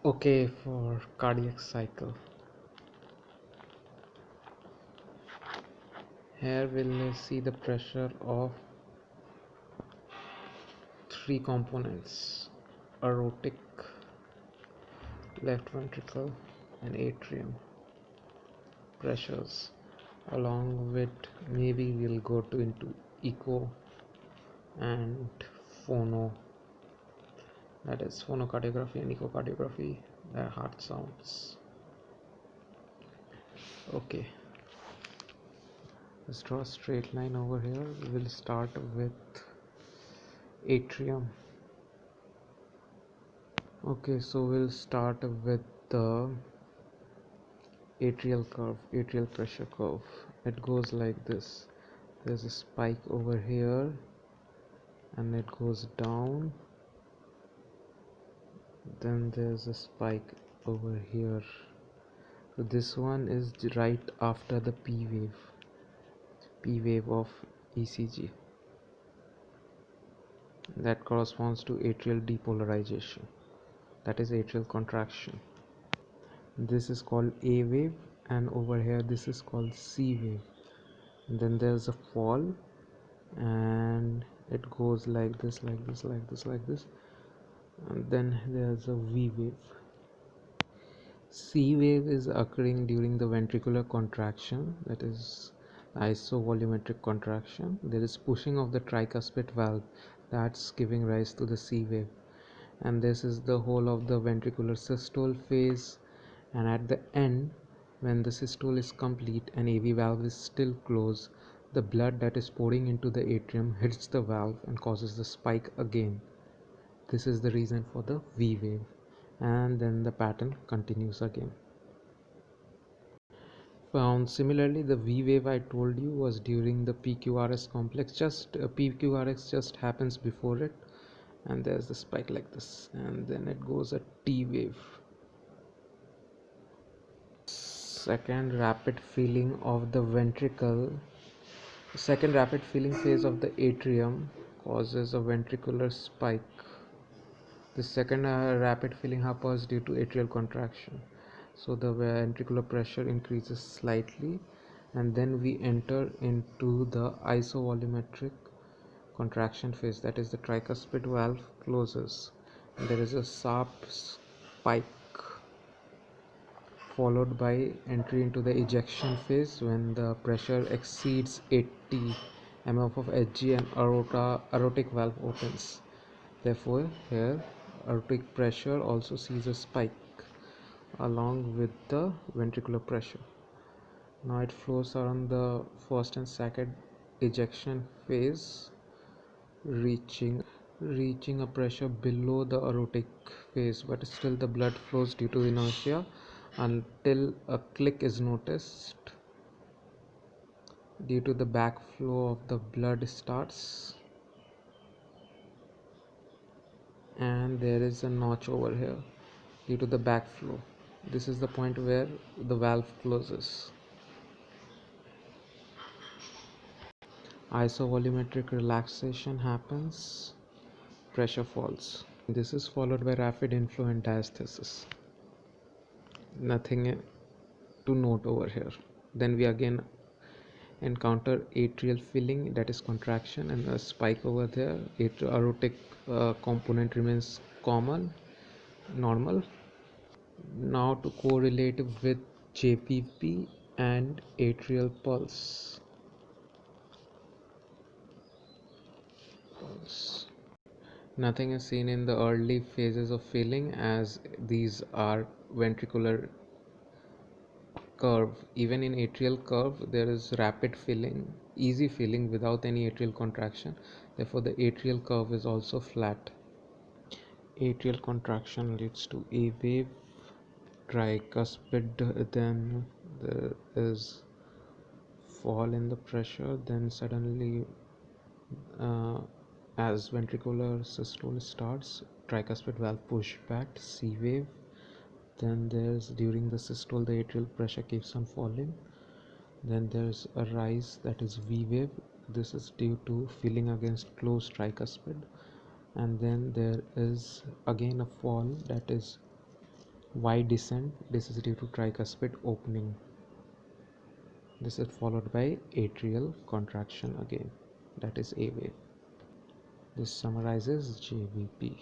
Okay, for cardiac cycle, here we'll see the pressure of three components: aortic, left ventricle, and atrium pressures. Along with, maybe we'll go into echo and phono, that is phonocardiography and echocardiography, heart sounds. Okay, let's draw a straight line over here. We'll start with atrium. Okay, so we'll start with the atrial curve, atrial pressure curve. It goes like this. There's a spike over here and it goes down. Then there's a spike over here. So this one is right after the P wave of ECG. That corresponds to atrial depolarization. That is atrial contraction. This is called A wave, and over here this is called C wave. And then there's a fall and it goes like this, like this, like this, like this, and then there's a V wave. C wave is occurring during the ventricular contraction, that is isovolumetric contraction. There is pushing of the tricuspid valve, that's giving rise to the C wave. And this is the whole of the ventricular systole phase, and at the end, when the systole is complete and AV valve is still closed, the blood that is pouring into the atrium hits the valve and causes the spike again. This is the reason for the V wave, and then the pattern continues again. Found similarly, the V wave I told you was during the PQRS complex. Just PQRS just happens before it, and there's the spike like this, and then it goes a T wave. Second rapid filling of the ventricle, second rapid filling phase of the atrium causes a ventricular spike. The second rapid filling happens due to atrial contraction, so the ventricular pressure increases slightly, and then we enter into the isovolumetric contraction phase, that is the tricuspid valve closes and there is a sharp spike, followed by entry into the ejection phase when the pressure exceeds 80 mm of Hg and aortic valve opens. Therefore, here aortic pressure also sees a spike along with the ventricular pressure. Now it flows around the first and second ejection phase, reaching a pressure below the aortic phase, but still the blood flows due to inertia until a click is noticed. Due to the backflow of the blood starts, and there is a notch over here due to the backflow. This is the point where the valve closes. Isovolumetric relaxation happens, pressure falls. This is followed by rapid inflow and diastasis. Nothing to note over here. Then we again encounter atrial filling, that is contraction, and a spike over there. Aortic component remains normal. Now to correlate with JPP and atrial pulse. Nothing is seen in the early phases of filling, as these are ventricular curve. Even in atrial curve there is rapid filling, easy filling without any atrial contraction. Therefore the atrial curve is also flat. Atrial contraction leads to A wave, tricuspid, then there is fall in the pressure, then suddenly as ventricular systole starts, tricuspid valve push back, C wave. Then there's during the systole the atrial pressure keeps on falling. Then there's a rise, that is V wave. This is due to filling against closed tricuspid. And then there is again a fall, that is wide descent, this is due to tricuspid opening. This is followed by atrial contraction again, that is A wave. This summarizes JVP.